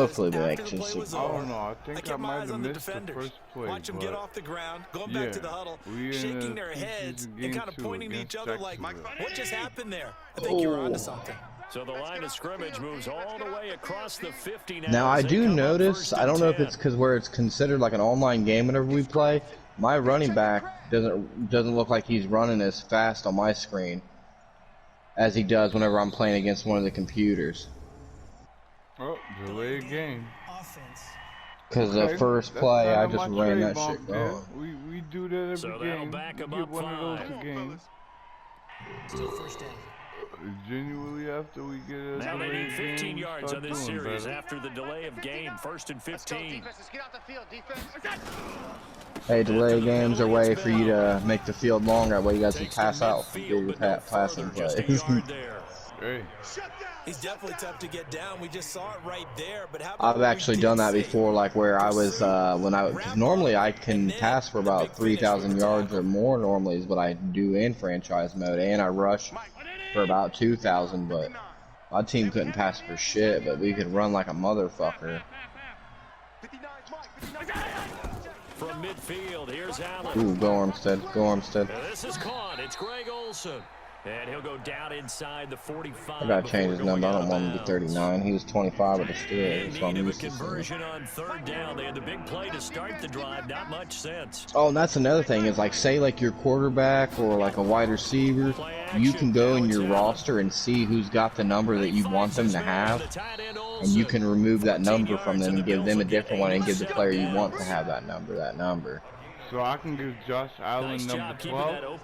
Hopefully they make it. I don't know. I think I might have missed the first play. Watch them get off the ground, going back to the huddle, shaking their heads and kind of pointing to each other like, what just happened there? I think you're onto something. So the line of scrimmage moves all the way across the 50 now. Now I do notice, I don't know if it's because where it's considered like an online game whenever we play, my running back doesn't look like he's running as fast on my screen as he does whenever I'm playing against one of the computers. Oh, delay game. Because the first play, I just ran that shit down. We do that every game. Back we him get up one 5. of those a game. Still first down. Genuinely, after we get a now they need 15 game, yards on this series better. after the delay of game. 1st and 15. Hey, delay games are a way for you to make the field longer. That way you guys can pass out and do your passing plays. Hey. He's definitely tough to get down. We just saw it right there. But how I've actually done that before, like where I was cause normally I can pass for about 3,000 yards or more. Normally is what I do in franchise mode, and I rush for about 2,000. But my team couldn't pass for shit, but we could run like a motherfucker. From midfield, here's Allen. Ooh, go Armstead, go Armstead. This is caught. It's Greg Olsen. And he'll go down inside the 45. I gotta change his number. I don't want him to be 39. He was 25 with the Steelers. So I'm used to conversion on 3rd down. They had the big play to start the drive. Not much sense. Oh, and that's another thing is like say like your quarterback or like a wide receiver, you can go in your roster and see who's got the number that you want them to have, and you can remove that number from them and give them a different one and give the player you want to have that number. So I can give Josh Allen number 12?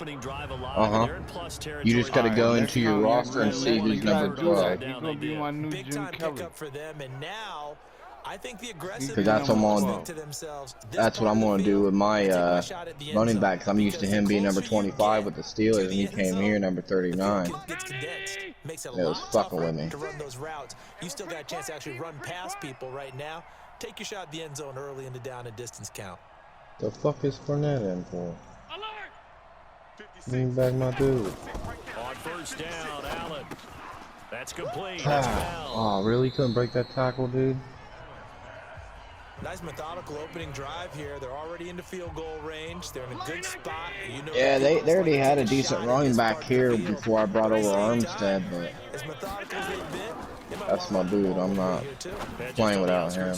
You just got to go into your roster and see who's number 12. He's going to be my new big Jim time Kelly. pickup for them, and now I think the aggressive Because that's what I'm going to do with my running back. Cause I'm used to him being number 25 with the Steelers, and he came here number 39. Makes it It was fucking with me. to run those routes. You still got a chance to actually run past people right now. Take your shot at the end zone early in the down and distance count. The fuck is Fournette in for? Bring back my dude. On 1st down, Allen. That's complete. Oh, really? Couldn't break that tackle, dude? Nice methodical opening drive here. They're already into field goal range. They're in a good spot. You know, Yeah, they already had a decent running back here before I brought over Armstead, but as methodical as they've been, that's my dude. I'm not playing without him.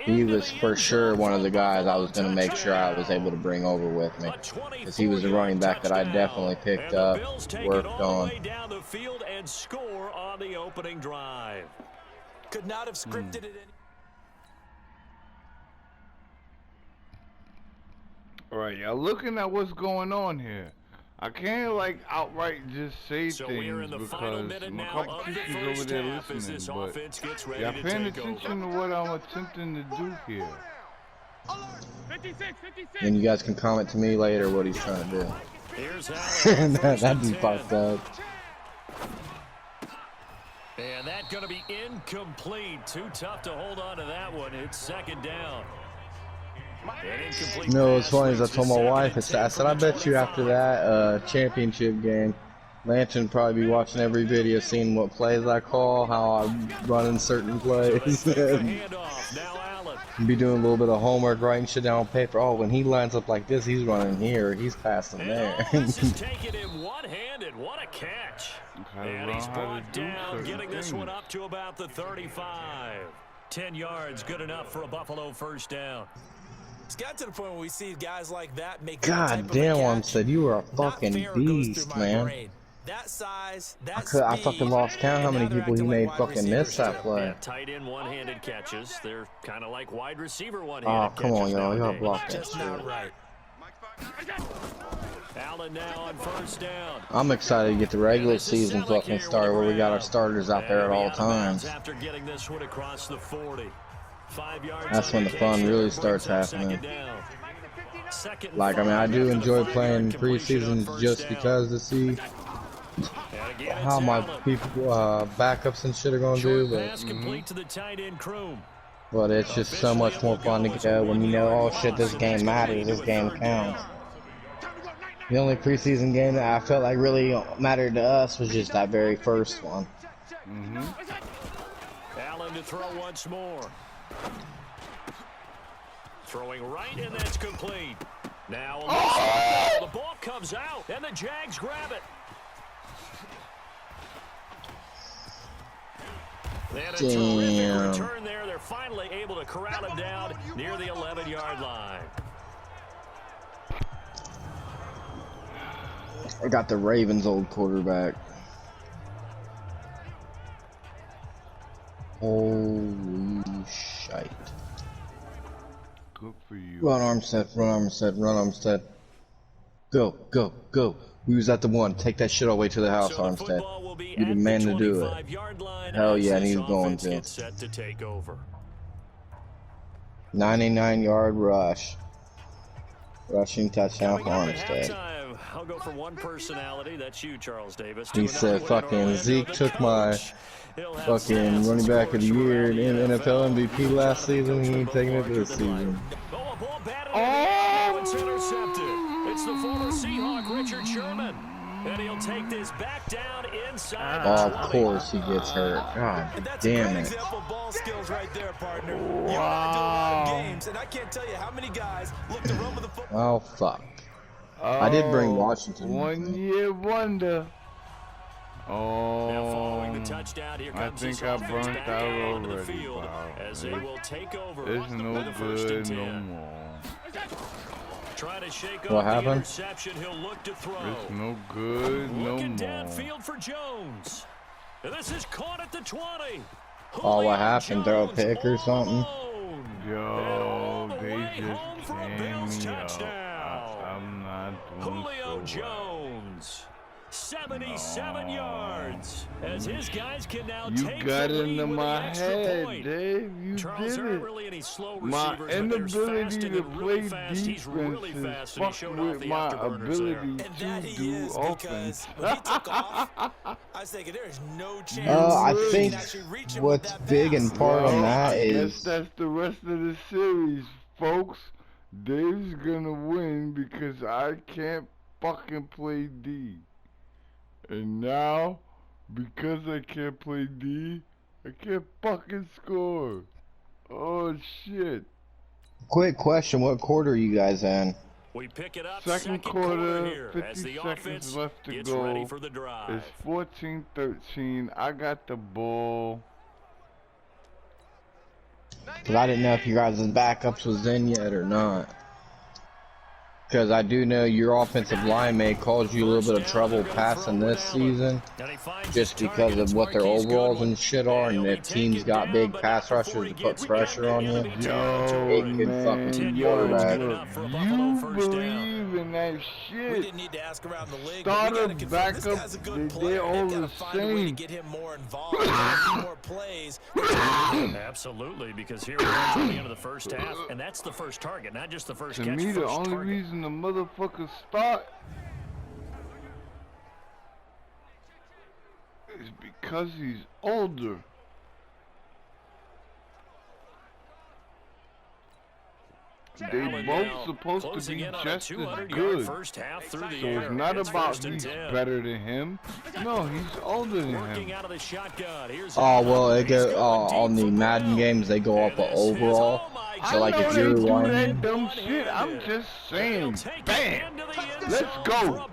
He was for sure one of the guys I was going to make sure I was able to bring over with me, because he was the running back that I definitely picked up, worked on. Could not have scripted it any. Alright, y'all looking at what's going on here. I can't like outright just say things because my competition's over there listening, but y'all paying attention to what I'm attempting to do here. And you guys can comment to me later what he's trying to do. That'd be fucked up. And that's going to be incomplete. Too tough to hold on to that one. It's 2nd down. No, what's funny is I told my wife, I said, I bet you after that championship game, Lantern probably be watching every video, seeing what plays I call, how I'm running certain plays. Be doing a little bit of homework, writing shit down on paper. Oh, when he lines up like this, he's running here, he's passing there. Take it in one-handed. What a catch. And he's brought down, getting this one up to about the 35. 10 yards, good enough for a Buffalo 1st down. It's got to the point where we see guys like that make God damn, Armstead, you were a fucking beast, man. That size, that I fucking lost count how many people he made fucking miss that play. Yeah, tight end one-handed catches. They're kind of like wide receiver one-handed catches. Oh, come on, y'all. Y'all block that just not right. Allen now on 1st down. I'm excited to get the regular season fucking started where we got our starters out there at all times. After getting this one across the 40. 5 yards. That's when the fun really starts happening. Like, I mean, I do enjoy playing preseason just because to see how my people, backups and shit are going to do, but it's just so much more fun to go when you know, oh shit, this game matters, this game counts. The only preseason game that I felt like really mattered to us was just that very first one. Allen to throw once more. Throwing right, and that's complete. Now the ball comes out, and the Jags grab it. And a terrific return there. They're finally able to corral him down near the 11-yard line. I got the Ravens' old quarterback. Holy shite. Good for you. Run Armstead, run Armstead, run Armstead. Go, go, go. We was at the one. Take that shit all the way to the house, Armstead. You're the man to do it. Hell yeah, and he's going to. 99-yard rush. Rushing touchdown for Armstead. I'll go for one personality. That's you, Charles Davis. He said, fucking Zeke took my fucking running back of the year in NFL MVP last season. He ain't taking it this season. Oh, it's intercepted. It's the former Seahawk, Richard Sherman. And he'll take this back down inside. Oh, of course he gets hurt. God damn it. Example of ball skills right there, partner. You and I do a lot of games, and I can't tell you how many guys look to run with the football. Oh, fuck. I did bring Washington. 1 year wonder. Oh, now following the touchdown, here comes I think I burnt out already. Wow. As they will take over. It's no good no more. Try to shake what off happened? The interception. He'll look to throw. It's no good no more. Looking downfield for Jones. And this is caught at the 20. Oh, what happened? Throw a pick or something? Yo, they just came me up. I'm not doing Julio so Jones. 77 yards. As his guys can now you take got the lead into with my the extra head, point. Dave. You Charles, did there it. aren't really any slow My receivers, but there's inability fast to and play really fast. He's really defense fast, is and he showed off with the my afterburners there. ability to do offense. When he took off, I was thinking there is no chance. I think what's big and part on that is that's the rest of the series, folks. Dave's gonna win because I can't fucking play D. And now, because I can't play D, I can't fucking score. Oh shit. quick question, what quarter are you guys in? We pick it up Second quarter, here 50 as the seconds left to gets go. ready for the drive. It's 14-13. I got the ball. Because I didn't know if you guys' backups was in yet or not. Because I do know your offensive line may cause you a little bit of trouble passing this season, just because of what their overalls and shit are, and if teams got big pass rushers to put pressure on you, it could fucking quarterback. You believe in that shit? We didn't need to ask around the league. Starter, backup, they're all the same. Get him more involved, more plays. Absolutely, because here we are at the end of the first half, and that's the first target, not just the first catch. To me, the only reason the motherfucker start is because he's older. They both supposed to be just as good. So it's not about he's better than him. No, he's older than him. Oh, well, it go on the Madden games, they go up overall. So, like, if you're that dumb shit, I'm just saying, bam, let's go.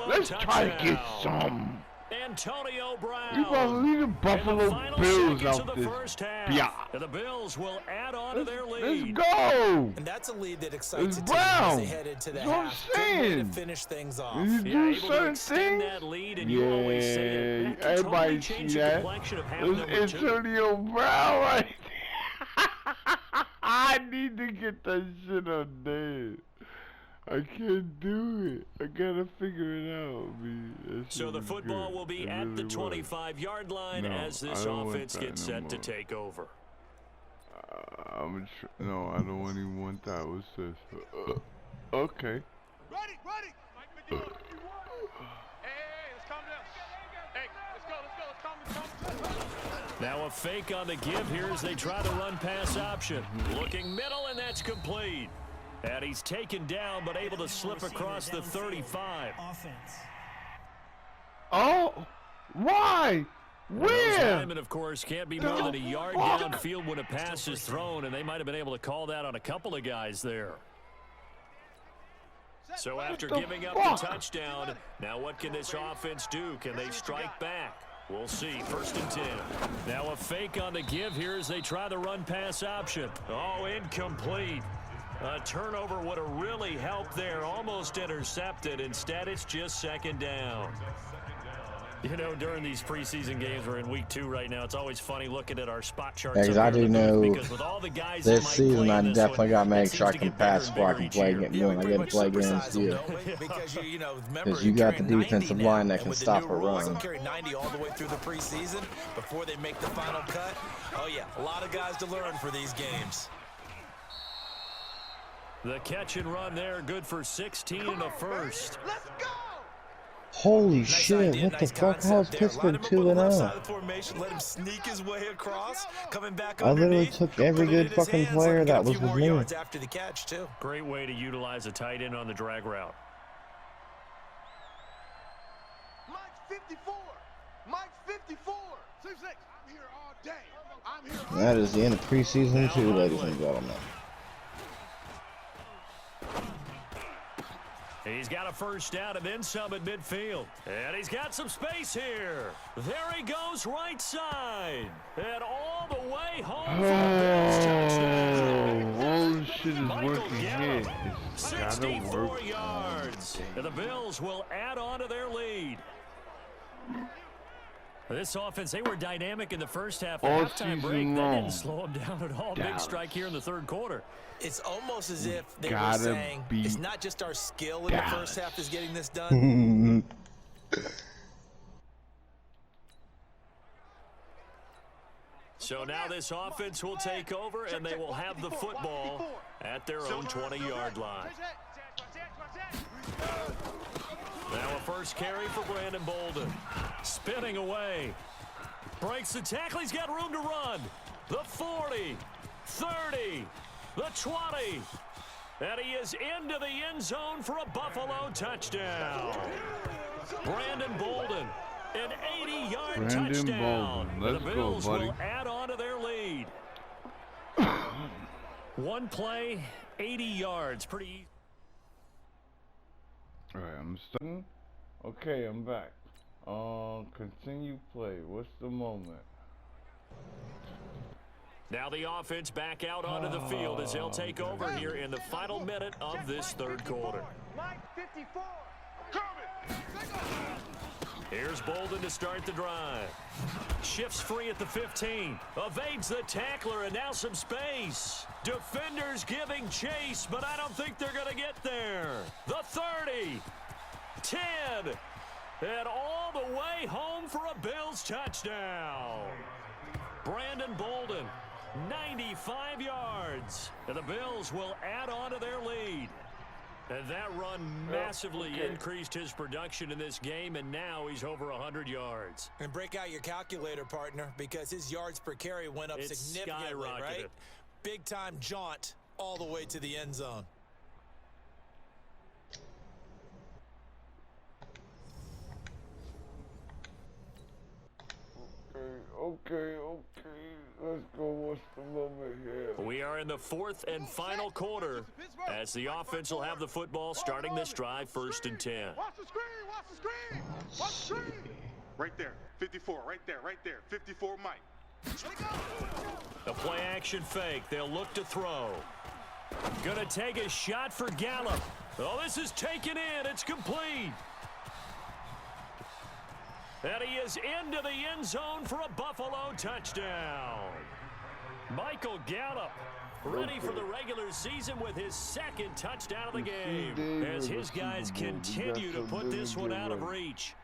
Let's try to get some. Antonio Brown. You probably the Buffalo Bills out this. Yeah. The Bills will add on to their lead. Let's go. And that's a lead that excites it's the team as they Brown. head into the That's what I'm half. Good way saying. to finish things off. You do certain things. Yeah, everybody see that. It's Antonio Brown right there. I need to get that shit on there. I can't do it. I gotta figure it out, man. So the football will be at the 25-yard line as this offense gets set to take over. No, I don't even want that. What's this? Okay. Ready. Hey, let's calm down. Hey, let's go. Now a fake on the give here as they try to run pass option. Looking middle, and that's complete. And he's taken down, but able to slip across the 35. Oh, why? Those linemen, of course, can't be more than a yard downfield when a pass is thrown, and they might have been able to call that on a couple of guys there. So after giving up the touchdown, now what can this offense do? Can they strike back? We'll see. 1st and 10. Now a fake on the give here as they try the run-pass option. Oh, incomplete. A turnover would have really helped there. Almost intercepted. Instead, it's just 2nd down. You know, during these preseason games, we're in week 2 right now. It's always funny looking at our spot charts. Because I do know this season I definitely got to make sure I can pass before I can play when I get to play against you. Because you got the defensive line that can stop a run. Carry 90 all the way through the preseason before they make the final cut. Oh yeah, a lot of guys to learn for these games. The catch and run there, good for 16 and a first. Let's go! Holy shit, what the fuck? How is Pittsburgh 2-0? Let him sneak his way across, coming back I literally took every good fucking player that was with me. After the catch, too. Great way to utilize a tight end on the drag route. Mike's 54. Mike's 54. 6-6. I'm here all day. I'm here all day. That is the end of preseason 2, ladies and gentlemen. He's got a first down and then some at midfield. And he's got some space here. There he goes, right side. And all the way home for a Bills touchdown. All this shit is working here. 64 yards. And the Bills will add on to their lead. This offense, they were dynamic in the first half. The halftime break, that didn't slow them down at all. Big strike here in the 3rd quarter. It's almost as if they were saying, it's not just our skill in the first half is getting this done. So now this offense will take over, and they will have the football at their own 20-yard line. Now a first carry for Brandon Bolden. Spinning away. Breaks the tackle. He's got room to run. The 40, 30, the 20. And he is into the end zone for a Buffalo touchdown. Brandon Bolden, an 80-yard touchdown. Let's the Bills go, buddy. will add on to their lead. One play, 80 yards. Pretty easy. All right, I'm starting. Okay, I'm back. Continue play. What's the moment? Now the offense back out onto the field as they'll take over here in the final minute of this 3rd quarter. Mike 54. Coming. Here's Bolden to start the drive. Shifts free at the 15. Evades the tackler and now some space. Defenders giving chase, but I don't think they're going to get there. The 30. 10. And all the way home for a Bills touchdown. Brandon Bolden, 95 yards. And the Bills will add on to their lead. And that run massively increased his production in this game, and now he's over 100 yards. And break out your calculator, partner, because his yards per carry went up significantly, right? Big-time jaunt all the way to the end zone. Okay. Let's go. What's the moment here? We are in the 4th and final quarter as the offense will have the football starting this drive 1st and 10. Watch the screen. Watch the screen. Watch the screen. Right there. 54. Right there. 54 Mike. The play action fake. They'll look to throw. Gonna take a shot for Gallup. Oh, this is taken in. It's complete. And he is into the end zone for a Buffalo touchdown. Michael Gallup ready for the regular season with his 2nd touchdown of the game as his guys continue to put this one out of reach.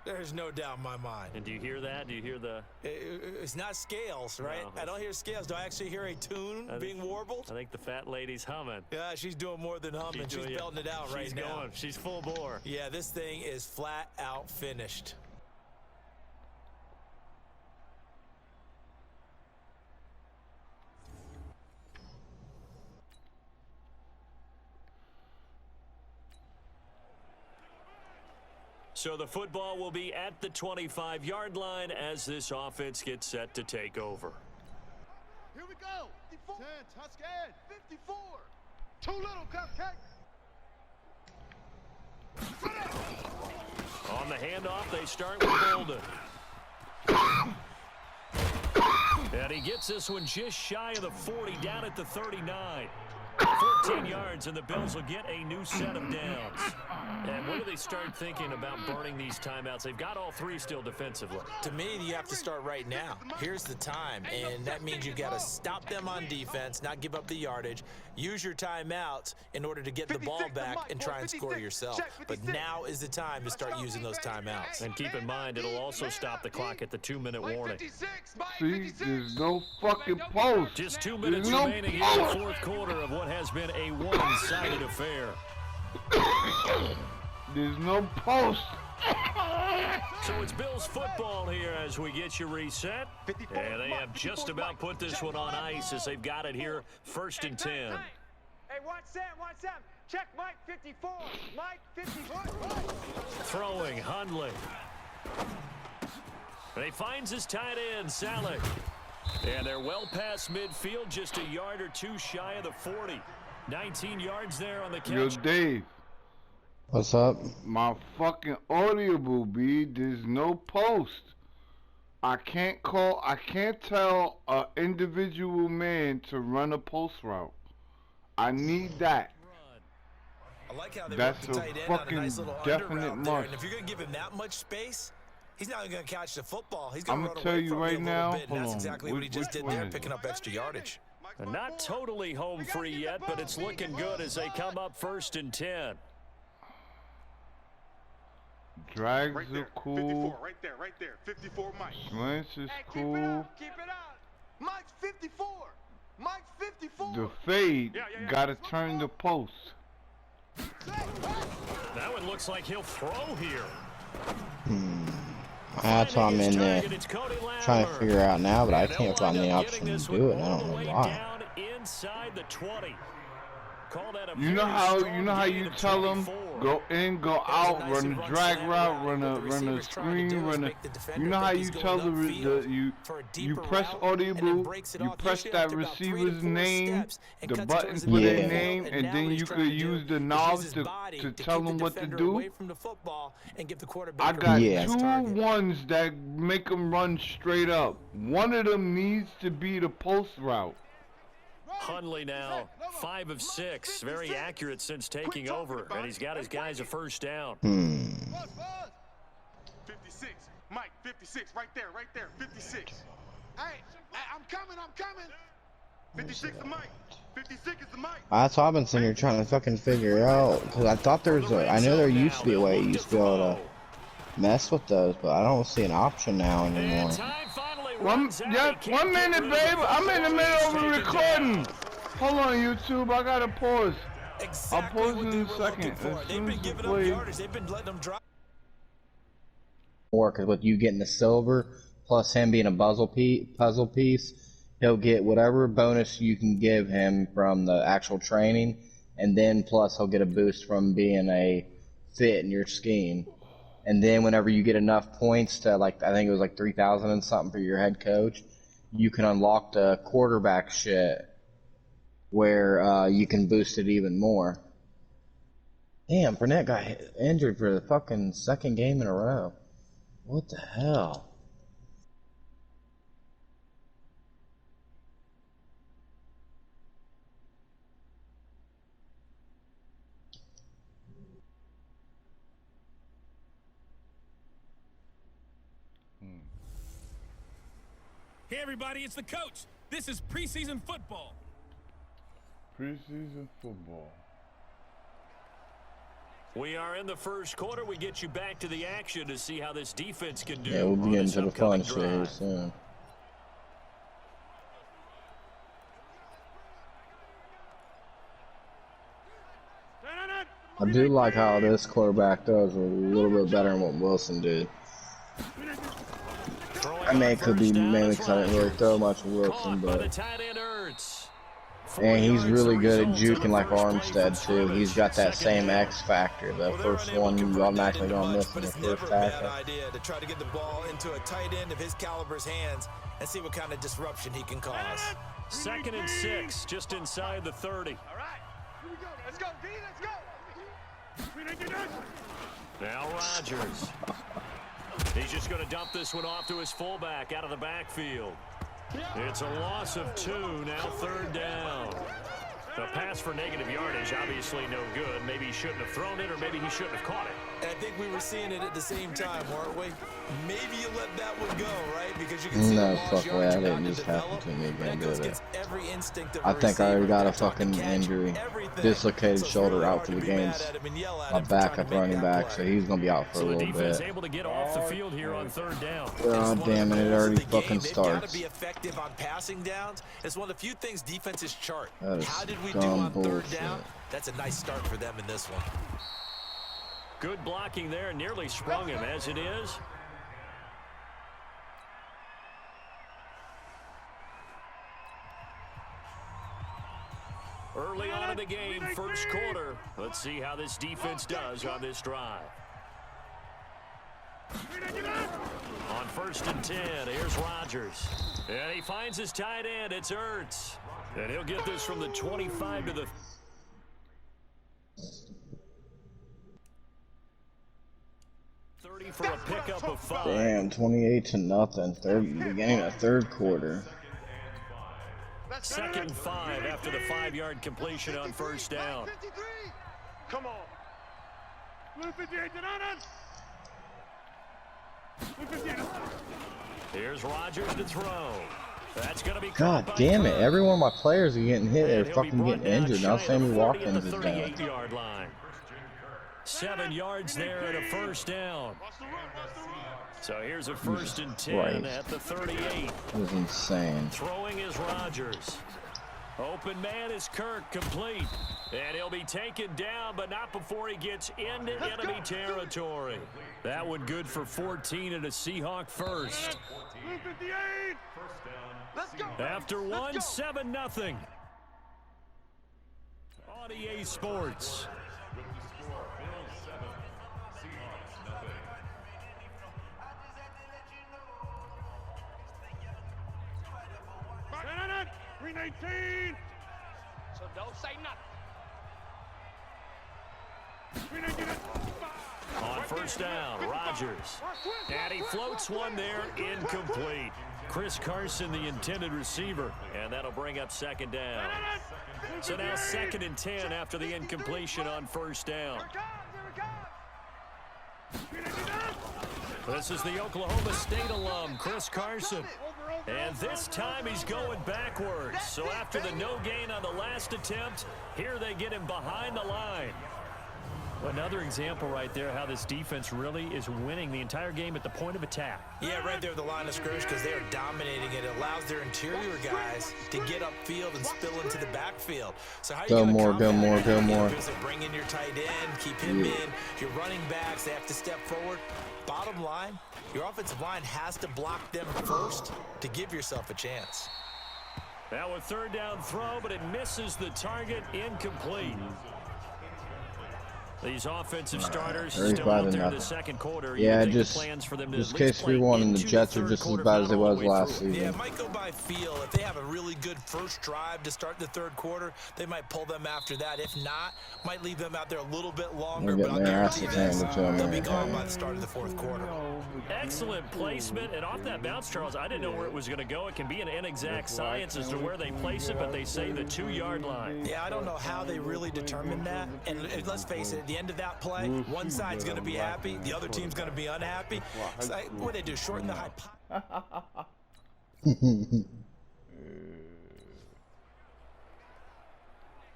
There's no doubt in my mind. And do you hear that? Do you hear the... It's not scales, right? No, I don't hear scales. Do I actually hear a tune being warbled? I think the fat lady's humming. Yeah, she's doing more than humming. She's belting it out right now. She's going. She's full bore. Yeah, this thing is flat out finished. So the football will be at the 25-yard line as this offense gets set to take over. Here we go. 54. 10, Tuscan. 54. Too little, Cupcake. On the handoff, they start with Bolden. And he gets this one just shy of the 40, down at the 39. 14 yards, and the Bills will get a new set of downs. And when do they start thinking about burning these timeouts? They've got all three still defensively. To me, you have to start right now. Here's the time, and that means you got to stop them on defense, not give up the yardage. Use your timeouts in order to get the ball back and try and score yourself. But now is the time to start using those timeouts. And keep in mind, it'll also stop the clock at the 2-minute warning. See, there's no fucking post. Just 2 minutes remaining in the fourth quarter of what has been a one-sided affair. There's no post. So it's Bills football here as we get you reset. And they have just about put this one on ice as they've got it here, 1st and 10. Hey, watch that. Check Mike 54. Mike 54. Throwing, Hundley. And he finds his tight end, Salek. And they're well past midfield, just a yard or two shy of the 40. 19 yards there on the catch. Yo, Dave. What's up? My fucking audible, B. There's no post. I can't tell an individual man to run a post route. I need that. I like how they That's work the a tight end on a fucking nice little definite under route there. must. And if you're going to give him that much space, he's not going to catch the football. He's going I'm to gonna run tell away you from right you a little now. bit, and Hold that's on. exactly what he just did there, one is picking it? up extra yardage. And not totally home free yet, but it's looking good as they come up 1st and 10. Drags Right are there. cool. 54. Right there. 54 Mike. Slants is Hey, cool. keep it up. Mike's 54. Mike's 54. The fade Yeah. gotta turn the post. That one looks like he'll throw here. That's why I'm in there It's Cody trying to Latimer. figure out now, but I And they'll can't find wind the up option getting to this do it. one I all don't the know way why. down inside the 20. Call that a You know very how strong gain you of tell them 24. go in, go out, run a drag route, run a screen, run a. You know how you tell you press audible, you press that receiver's name, the button for their Yeah. name, and then you could use the knobs to tell them what to do. I got Yeah. 2 ones that make them run straight up. One of them needs to be the post route. Hundley now 5 of 6, very accurate since taking over, and he's got his guys a first down. 56. Mike, 56. Right there. 56. Hey, I'm coming. 56 is Mike. 56 is the Mike. That's what I've been sitting here trying to fucking figure out. Because I thought there was I know there used to be a way you used to be able to mess with those, but I don't see an option now anymore. And time finally One runs out. He can't minute, get rid of babe. the I'm in the middle of a taken recording. down. Hold on, YouTube. I gotta pause. Exactly pause what in they a were second. looking for. As They've soon been as giving you up play- yardage. They've been letting them drop. More because with you getting the silver plus him being a puzzle piece, he'll get whatever bonus you can give him from the actual training, and then plus he'll get a boost from being a fit in your scheme. And then whenever you get enough points to, like, I think it was like 3,000 and something for your head coach, you can unlock the quarterback shit where you can boost it even more. Damn, Fournette got injured for the fucking 2nd game in a row. What the hell? Hey everybody, it's the coach. This is preseason football. Preseason football. We are in the first quarter. We get you back to the action to see how this defense can do. Yeah, we'll on be this into the fun upcoming shit here drive. soon. I do like how this quarterback does a little bit better than what Wilson did. Throwing I mean, on it could be first down mainly is because I didn't really Rodgers. throw much with Wilson, Caught by the but tight end Ertz. And he's really good at results juking in the like first play Armstead from too. He's got that second same down. X factor. The first one you automatically gonna miss in the first tackle. Idea to try to get the ball into a tight end of his caliber's hands and see what kind of disruption he can cause. 2nd and 6, just inside the 30. All right, here we go. Let's go, D. Let's go. Now Rodgers. He's just going to dump this one off to his fullback out of the backfield. It's a loss of 2, now 3rd down. The pass for negative yardage, obviously no good. Maybe he shouldn't have thrown it, or maybe he shouldn't have caught it. And I think we were seeing it at the same time, weren't we? Maybe you let that one go, right? Because you can see No the fuck way, yards that about didn't to just happen develop, to me but again, it goes did it? against every instinct of I a think I already receiver. got a They're talking fucking catch, injury. everything. Dislocated So it's shoulder really out hard for to the be mad games. at him and yell at A him for trying to backup make running that back, play. so he's gonna be out for a So the little defense bit. able to get off the field here on 3rd down. God damn it, it already fucking They've got starts. to be effective on passing downs. It's one of the few things defenses chart. That is How did we do dumb on 3rd bullshit. down? That's a nice start for them in this one. Good blocking there, nearly sprung him as it is. Early on in the game, first quarter. Let's see how this defense does on this drive. On 1st and 10, here's Rodgers. And he finds his tight end. It's Ertz. And he'll get this from the 25 to the 30 for a pickup of 5. Damn, 28-0. Beginning of 3rd quarter. 2nd and 5 after the 5-yard completion on 1st down. Come on. Here's Rodgers to throw. That's going to be God damn it, every one of my players are getting hit. They're fucking getting injured. Now Sammy Watkins is down. 38-yard line. 7 yards there and a 1st down. So here's a 1st and 10 at the 38. That was insane. Throwing is Rodgers. Open man is Kirk, complete. And he'll be taken down, but not before he gets into enemy territory. That one good for 14 and a Seahawk first. After 1, 7-0. On EA Sports. So don't say nothing. On 1st down, Rodgers. And he floats one there, incomplete. Chris Carson, the intended receiver, and that'll bring up 2nd down. So now 2nd and 10 after the incompletion on 1st down. This is the Oklahoma State alum, Chris Carson. And this time he's going backwards. So after the no gain on the last attempt, here they get him behind the line. Another example right there how this defense really is winning the entire game at the point of attack. Yeah, right there at the line of scrimmage because they are dominating it. It allows their interior guys to get upfield and spill into the backfield. So how are you Go going to more, go more, go more. Bring in your tight end, keep him in. Your running backs, they have to step forward. Bottom line, your offensive line has to block them first to give yourself a chance. Now a 3rd down throw, but it misses the target, incomplete. These offensive starters still out there in the 2nd quarter. Yeah, You just plans for them to just at case least play 3-1 and the into Jets are 3rd just as quarter, bad as not they all the was way last through. season. Yeah, it might go by feel. If they have a really good first drive to start the 3rd quarter, they might pull them after that. If not, might leave them out there a little bit longer, They're but I'll getting their guarantee asses this, handed to them they'll be right gone now. by the start of the 4th quarter. Excellent placement, and off that bounce, Charles, I didn't know where it was going to go. It can be an inexact science as to where they place it, but they say the 2-yard line. Yeah, I don't know how they really determined that. And let's face it, at the end of that play, one side's going to be happy, the other team's going to be unhappy. It's like, what do they do, shorten the high pop?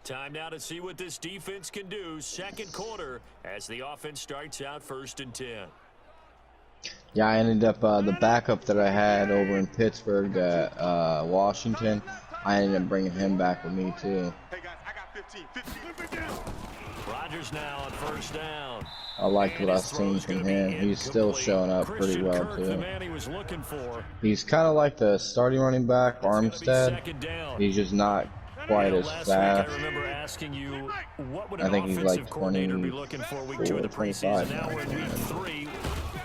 Time now to see what this defense can do. 2nd quarter as the offense starts out 1st and 10. Yeah, I ended up, the backup that I had over in Pittsburgh at Washington, I ended up bringing him back with me too. Hey guys, I got 15. Rodgers now on 1st down. I liked what I've seen from him. He's still showing up pretty well Kirk, too. the man he was looking for. He's kind of like the starting running back, Armstead. 2nd down. He's just not quite as Last fast. week I remember asking you what would I an think he's offensive like coordinator be looking for week 2 of the 25 preseason. Now we're in now. week 3.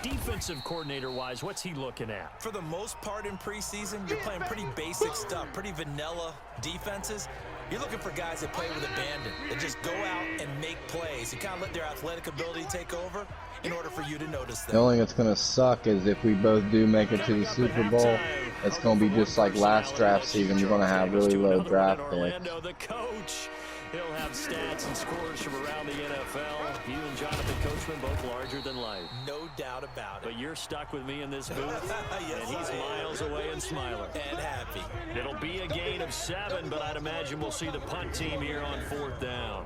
Defensive coordinator-wise, what's he looking at? For the most part in preseason, you're playing pretty basic stuff, pretty vanilla defenses. You're looking for guys that play with abandon, that just go out and make plays. You kind of let their athletic ability take over in order for you to notice them. The only thing that's going to suck is if we both do make it to the Super Bowl, it's going to be just like last draft season. We're going to have really low draft picks. The coach, he'll have stats and scores from around the NFL. You and Jonathan Coachman both larger than life. No doubt about it. But you're stuck with me in this booth, Yes, and he's miles away and smiling. And happy. It'll be a gain of 7, but I'd imagine we'll see the punt team here on 4th down.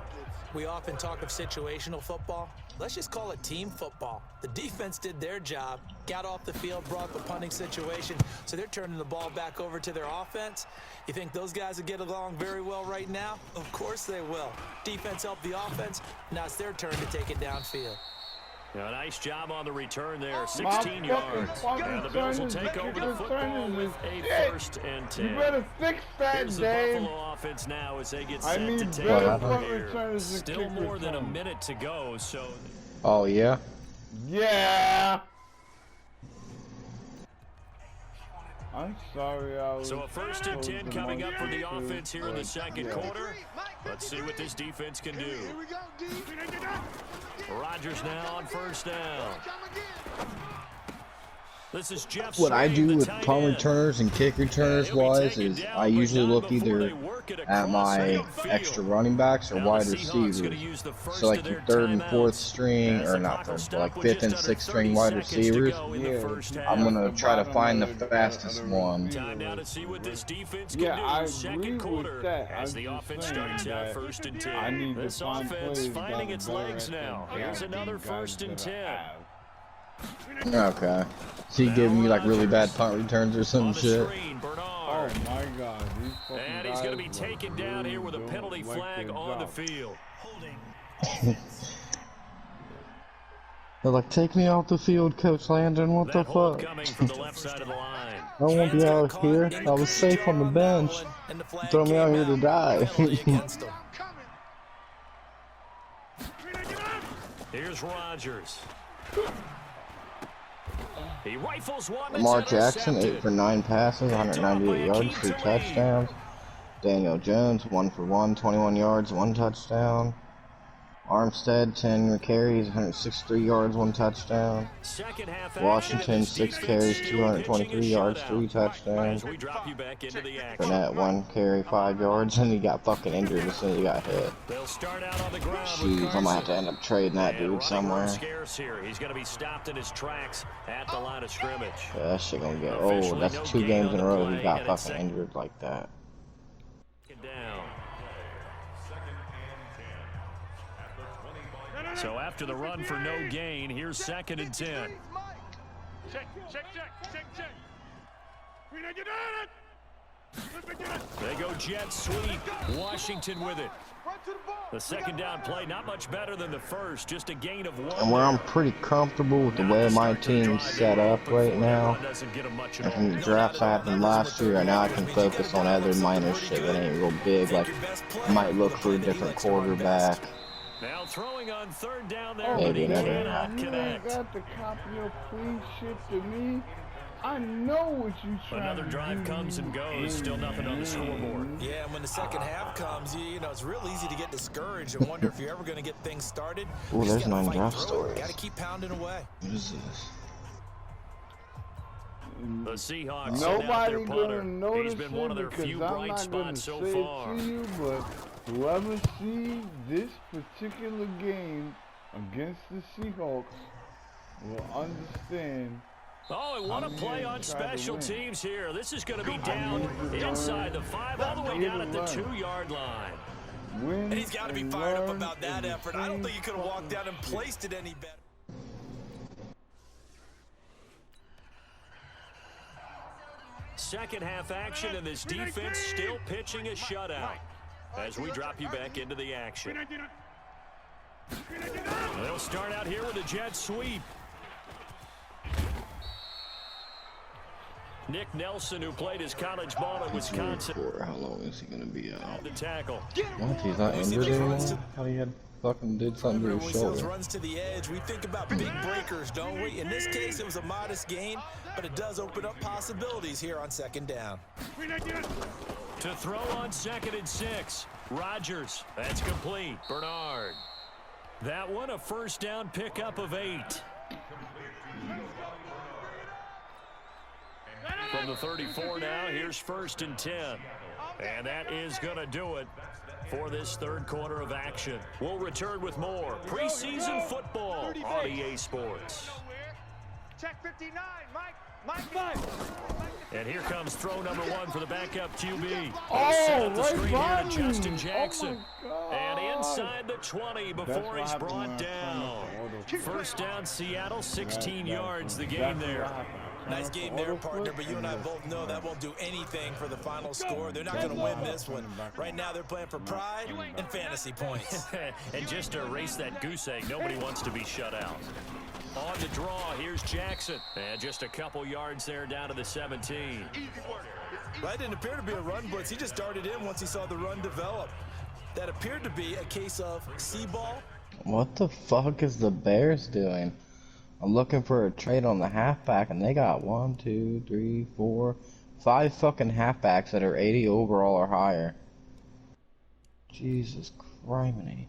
We often talk of situational football. Let's just call it team football. The defense did their job, got off the field, brought the punting situation, so they're turning the ball back over to their offense. You think those guys will get along very well right now? Of course they will. Defense helped the offense. Now it's their turn to take it downfield. Now, a nice job on the return there, 16 yards. And the Bills will take over the football with a 1st and 10. You better fix that, Here's the Dave. Buffalo offense now as they get I set need to take better over punt here. returns than Still kick more than a returns. minute to go, so... Oh, yeah? Yeah. I'm sorry I was So a 1st and 10 coming up for the offense here in the second quarter. Let's see what this defense can do. Here we go, D. Rodgers now on 1st down. This is Jeff What I Swain, do the with tight punt end. returners and kick returners He'll be wise taken is down, I but usually not look before either they work it at across my midfield. extra running backs or Now the wide Seahawks receivers. gonna use the first So like of your their 3rd and 4th timeouts. string, As or the not clock will 3rd, stop like with 5th just and under 6th string 30 wide seconds to receivers. go in the Yeah. first half. I'm gonna try to find the fastest one. Time now to see what this defense can Yeah, do. I Second agree quarter with that. as I'm the just offense saying starts out that 1st and 10. I need to This find offense plays finding that its are better legs at now. than Here's guys another that 1st and 10. have. Okay. So you giving me like really bad punt returns or some On the shit? screen, Oh Bernard. my God, these fucking And he's going to be guys, taken like, down here really with a don't penalty like flag their on the job. field. They're like, take me off the field, Coach Landon. What the That hold fuck? coming from the left side of the line. I won't be out here. I was safe on the bench. Throw me out here to die. Here's Rodgers. He rifles one. Lamar that's Jackson, 8 intercepted. for 9 passes, 198 yards, 3 touchdowns. Daniel Jones, 1 for 1, 21 yards, 1 touchdown. Armstead, 10 carries, 163 yards, 1 touchdown. Second half Washington, action. 6 carries, 223 yards, 3 touchdowns. As we drop you back into the action. Burnett, 1 carry, 5 yards, and he got fucking injured as soon as he got hit. They'll start out on the ground. Jeez, I might have to end up trading that dude somewhere. Scarce here. He's going to be stopped in his tracks at the line of scrimmage. Yeah, that shit gonna get old. That's 2 games in a row he got fucking injured like that. Down. So after the run for no gain, here's 2nd and 10. Check. They go jet sweep. Washington with it. The second down play, not much better than the first, just a gain of 1. And where I'm pretty comfortable with the way my team's set up right now, and from the drafts I happened last year, and now I can focus on other minor shit that ain't real big, like I might look for a different quarterback. Now throwing on 3rd down there, Maybe but he another cannot You ain't connect. got to copy your please shit to me. I know what you trying Another to drive do. comes and goes, still nothing on the scoreboard. Yeah, and when the second half comes, you know, it's real easy to get discouraged and wonder if you're ever going to get things started. Ooh, You just there's gotta 9 fight draft through it. stories. Gotta keep pounding away. What is this? The Seahawks send out Nobody their gonna punter. notice He's been one of their it because few I'm bright not gonna spots so say far. it to you, but whoever sees this particular game against the Seahawks will understand. Oh, and what a play on special teams here. This is going to be down inside the 5, all the way down at the 2-yard line. And he's got to be fired up about that effort. I don't think he could have walked out and placed it any better. Second half action, and this defense still pitching a shutout as we drop you back into the action. They'll start out here with a jet sweep. Nick Nelson, who played his college ball at Wisconsin. How long is he gonna be out? The tackle. What? He's not injured anymore? How he had fucking did something to his shoulder? Runs to the edge. We think about big breakers, don't we? In this case, it was a modest gain, but it does open up possibilities here on second down. To throw on 2nd and 6. Rodgers. That's complete. Bernard. That one a first down pickup of 8. From the 34 now, here's 1st and 10. And that is going to do it for this third quarter of action. We'll return with more preseason football on EA Sports. Check 59, Mike. And here comes throw number 1 for the backup QB. Oh, Set up the right screen here by to me. Justin Jackson. Oh, my God. And inside the 20 before he's brought down. First down, Seattle, 16 yards the game there. Nice game there, partner, but you and I both know that won't do anything for the final score. They're not going to win this one. Right now, they're playing for pride and fantasy points. And just to erase that goose egg, nobody wants to be shut out. On the draw, here's Jackson. And just a couple yards there down to the 17. Well, that didn't appear to be a run blitz. He just darted in once he saw the run develop. That appeared to be a case of C-ball. What the fuck is the Bears doing? I'm looking for a trade on the halfback, and they got 1, 2, 3, 4, 5 fucking halfbacks that are 80 overall or higher. Jesus criminy.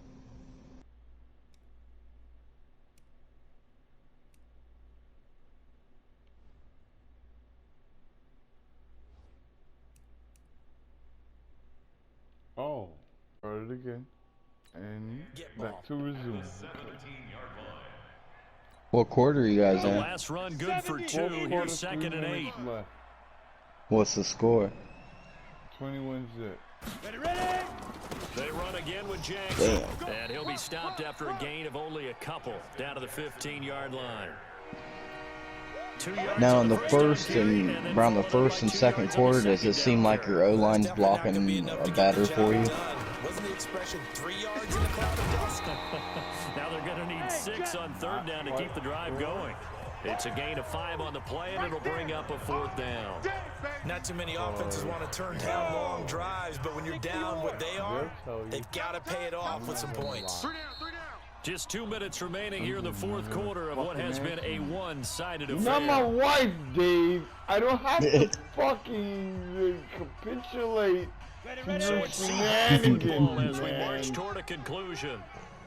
Oh, started again. And back to resume. What quarter are you guys The in? last run good for 2. Here's 2nd and 8. Left. What's the score? 21 zip. They run again with Jackson. And he'll be stopped after a gain of only a couple down to the 15-yard line. 2 yards Now on in the first and then around the followed first by and 2 second yards quarter, on the does it second seem down like carry. your O-line's Definitely not gonna be blocking enough to get better the for job you? done. Wasn't the expression 3 yards in a cloud of dust? Now they're going to need 6 on 3rd down to keep the drive going. It's a gain of 5 on the play, and it'll bring up a 4th down. Not too many offenses want to turn down long drives, but when you're down what they are, they've got to pay it off with some points. Just 2 minutes remaining here in the 4th quarter of what has been a one-sided affair. Not my wife, Dave. I don't have to fucking capitulate to So your it's football shenanigans, as we march man. toward a conclusion.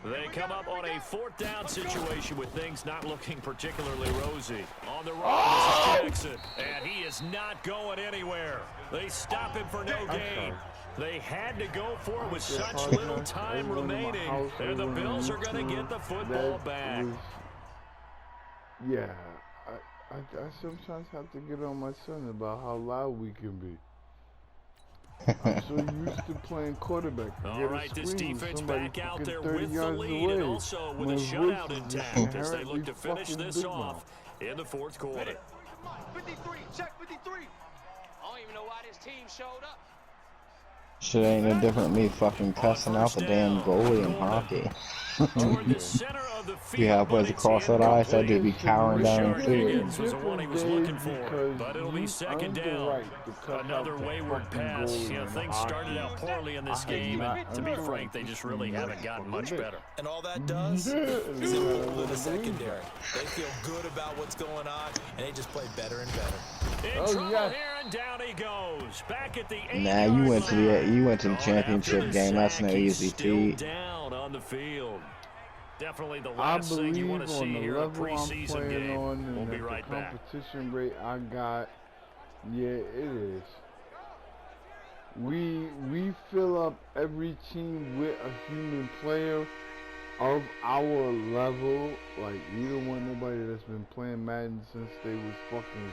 They come up on a 4th down situation with things not looking particularly rosy. On the run, this is Jackson, and he is not going anywhere. They stop him for no gain. They had to go for it with such little time remaining, and the Bills are going to get the football back. Yeah, I sometimes have to get on my son about how loud we can be. I'm so used to playing quarterback. All right, this defense back out there 30 with the yards lead away. and also with a My shutout voice is intact as they look inherently to finish fucking this big off in the 4th quarter. 53, check 53. I don't even know why this team showed up. Shit ain't no different than me fucking cussing out the damn goalie in hockey. Toward the center of the You halfway across that ice, I do be cowering down in fear. Higgins was the one he was looking for, but it'll be 2nd down. Another wayward pass. You know, things started out poorly in this game, and to be frank, they just really haven't gotten much better. And all that does is embolden the secondary. They feel good about what's going on, and they just play better and better. In trouble here, and down he goes. Back at the 8-yard Nah, you went to the line. championship After the game. That's sack, no he's easy still feat. down on the field. Definitely the I last thing you want believe to on see the here in a level I'm preseason playing game. on We'll and be at right the back. competition rate I got, yeah, it is. We fill up every team with a human player of our level. Like, we don't want nobody that's been playing Madden since they was fucking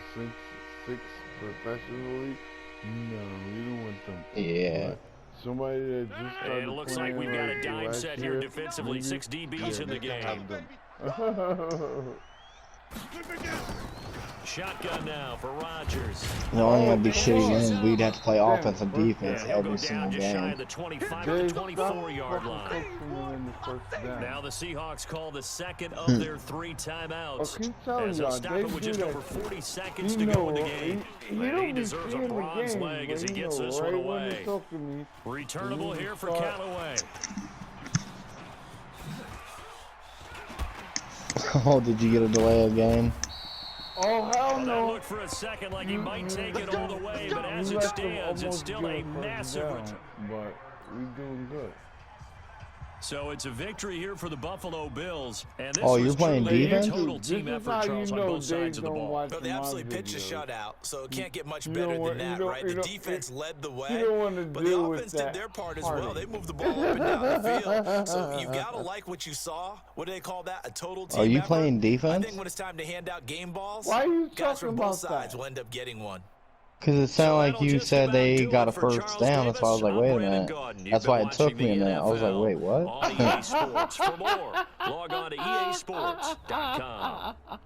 six professionally. No, we don't want them. Yeah. But somebody that just started And it looks playing like we've got a like dime last set here year, defensively. maybe, 6 DBs in the game. have them. Shotgun now for Rodgers. The only thing would be shitty then we'd have to play offense and defense He'll go every down single just shy of game. the 25 to 24-yard line. Now Now the Seahawks call the second of their 3 timeouts. As they'll stop it with just over 40 seconds to go in the game. And he deserves a bronze leg as he gets this one away. Returnable here for Callaway. Oh, did you get a delay of game? Oh, hell That no. looked for a second like he might take it all the way, but as it stands, it's still a massive return. But we doing good. So it's a victory here for the Buffalo Bills. And this Oh, you're was playing truly a defense? total team effort, Charles, on both sides of the ball. Well, they absolutely pitched a shutout, so it can't get much better than that, right? The defense led the way, but the offense did their part as well. They moved the ball up and down the field. So you got to like what you saw. What do they call that? A total team effort? Are you playing defense? I think when it's time to hand out game balls, Why are you guys talking from about both sides that? will end up getting one. Because it sounded like you said they got a first down. That's why I was like, wait a minute. That's why it took me a minute. I was like, wait, what? On EA Sports. For more, log on to easports.com. I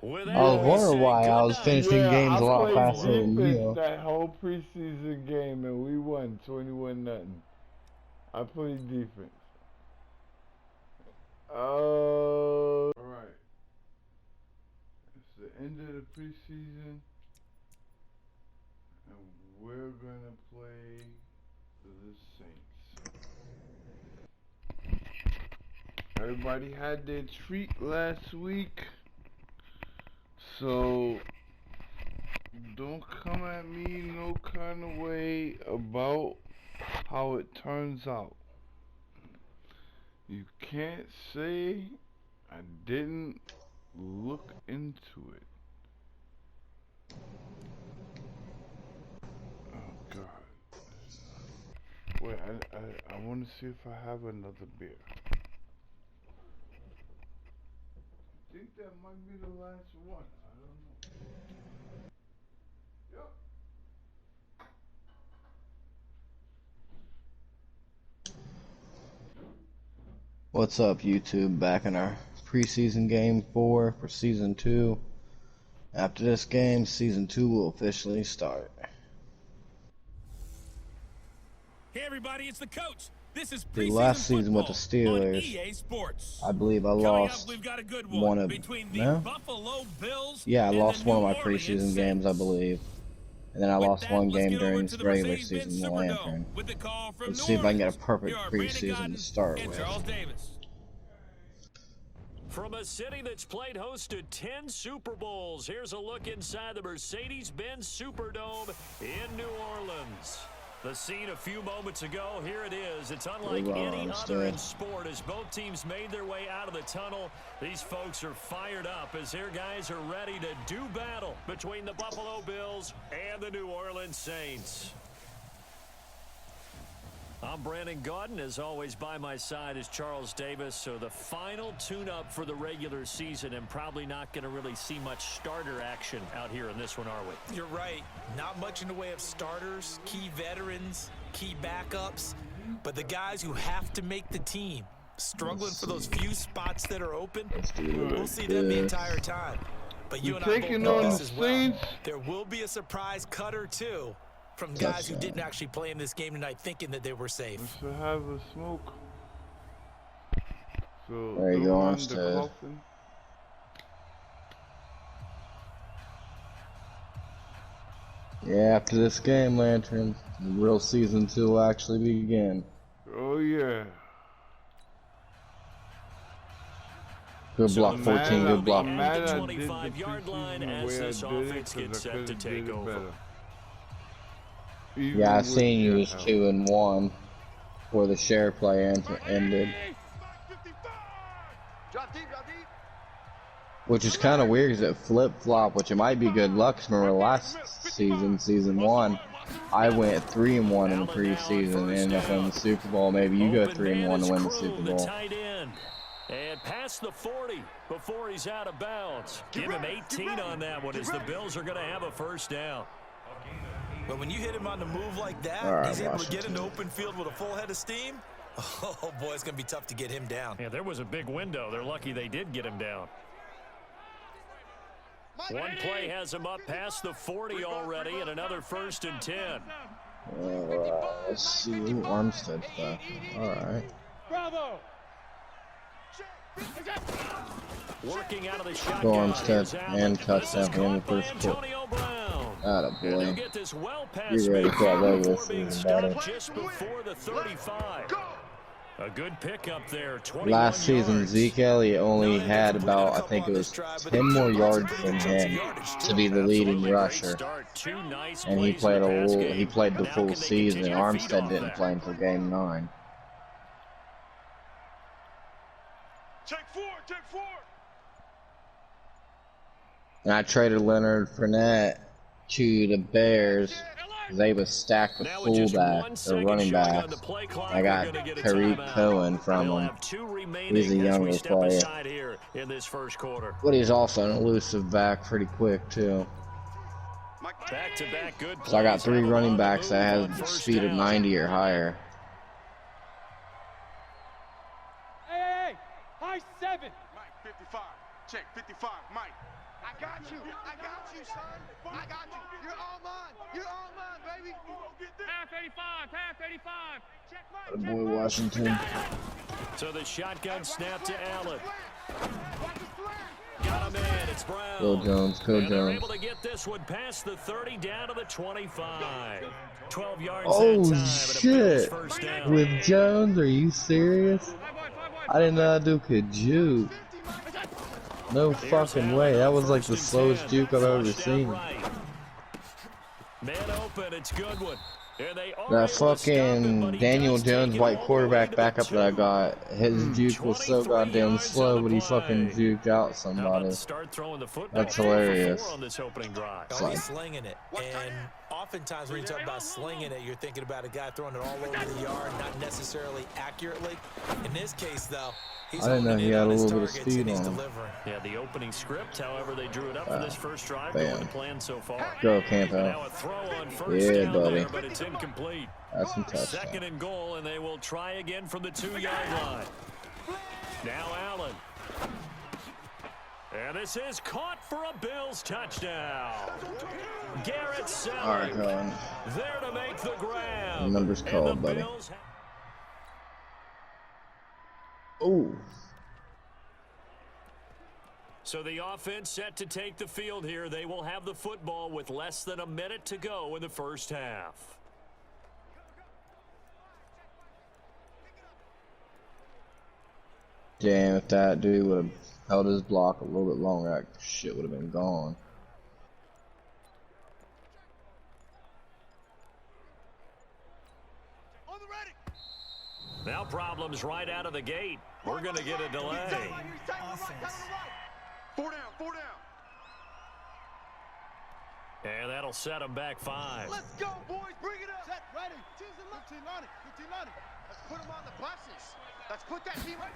was wondering why I was finishing games a lot faster than you. That whole preseason game and we won 21-0. I played defense. All right. It's the end of the preseason, and we're gonna play the Saints. Everybody had their treat last week. So, don't come at me no kind of way about how it turns out. You can't say I didn't look into it. Oh God. Wait, I want to see if I have another beer. I think that might be the last one. I don't know. Yep. What's up, YouTube? Back in our preseason game 4 for season 2. After this game, season 2 will officially start. Hey everybody, it's the coach. This is The preseason last season with the football on Steelers, EA Sports. I believe I Coming up, lost we've got a good one of between the no? Buffalo Bills Yeah, I and lost the one of New my Orleans preseason games, I Saints. believe. And then I With lost that, one let's game get over during to the the regular Mercedes-Benz season, the Superdome Lantern. with the call from Let's New see if I can get a Orleans. perfect Here are Brandon preseason Gaudin to start and with. Charles Davis. From a city that's played host to 10 Super Bowls, here's a look inside the Mercedes-Benz Superdome in New Orleans. The scene a few moments ago, here it is. It's unlike any other in sport as both teams made their way out of the tunnel. These folks are fired up as their guys are ready to do battle between the Buffalo Bills and the New Orleans Saints. I'm Brandon Gaudin. As always, by my side is Charles Davis. So the final tune-up for the regular season, and probably not going to really see much starter action out here in this one, are we? You're right. Not much in the way of starters, key veterans, key backups, but the guys who have to make the team, struggling for those few spots that are open, we'll see them the entire time. But you and I both know this as well. There will be a surprise cut or two from guys who didn't actually play in this game tonight thinking that they were safe. We should have a smoke. So There you go, instead. Yeah, after this game, Lantern, the real season 2 will actually begin. Oh yeah. Good block 14, good block. The 25-yard line as this offense gets set to take over. Yeah, I seen you was 2-1 before the share play ended. Which is kind of weird because it flip-flop, which it might be good luck. Cause remember last season, season 1, I went 3-1 in the preseason and ended up winning the Super Bowl. Maybe you go 3-1 to win the Super Bowl. And past the 40 before he's out of bounds. Give him 18 on that one as the Bills are going to have a first down. But when you hit him on the move like that, right, he's able to get into open field with a full head of steam. Oh, boy, it's going to be tough to get him down. Yeah, there was a big window. They're lucky they did get him down. One play has him up past the 40 already, and another 1st and 10. Let's see who Armstead's back. Alright. Bravo. Working out of the shotgun. Go Armstead and touchdown in the first quarter. Attaboy. You ready for that regular season battle. Just before the 35. A good pickup there. Last season, Zeke Elliott only had about, I think it was 10 more yards than him to be the leading rusher. And he played the full season. Armstead didn't play until game 9. Check 4, check 4. And I traded Leonard Fournette to the Bears. They was stacked with fullback or running back. I got Tariq Cohen from him. He's a younger player, but he's also an elusive back, pretty quick too. So I got 3 running backs that have the speed of 90 or higher. Hey, high 7. Mike, 55. Check 55. Mike. I got you, son. I got you. You're all mine. You're all mine, baby. Pass 85. Pass 85. Check Mike. That boy Washington. So the shotgun snap to Allen. Got him in. It's Brown. Go Jones. Go and they're Jones. able to get this one past the 30 down to the 25. 12 yards Oh that time, shit! first down. With Jones, are you serious? I didn't know that dude could juke. No fucking way. That was like the slowest juke I've ever seen. Man open, it's Goodwin. That fucking Daniel Jones white quarterback backup that I got, his juke was so goddamn slow, but he fucking juked out somebody. That's hilarious. Oh, he's slinging it. And oftentimes when you talk about slinging it, you're thinking about a guy throwing it all over the yard, not necessarily accurately. In this case, though, he's I didn't know he had a little bit of targets speed and he's on him. delivering. Yeah, the opening script, however, they drew it up for this first drive. Bam. The plan so far. Go Campo. Now a throw on first Yeah, down buddy. there, but it's incomplete. That's some touchdown. 2nd and goal, and they will try again from the 2-yard line. Now Allen. And this is caught for a Bills touchdown. Garrett Selleck. All right, Colin. There to make the grab. Numbers called, buddy. Ooh. So the offense set to take the field here. They will have the football with less than a minute to go in the first half. Damn, if that dude would have held his block a little bit longer, that shit would have been gone. Now problems right out of the gate. We're going to get a delay. Offense. 4 down, 4 down. And that'll set them back 5. Let's go, boys. Bring it up. Set, ready. 15 on it. 15 on it. Let's put them on the buses. Let's put that team right.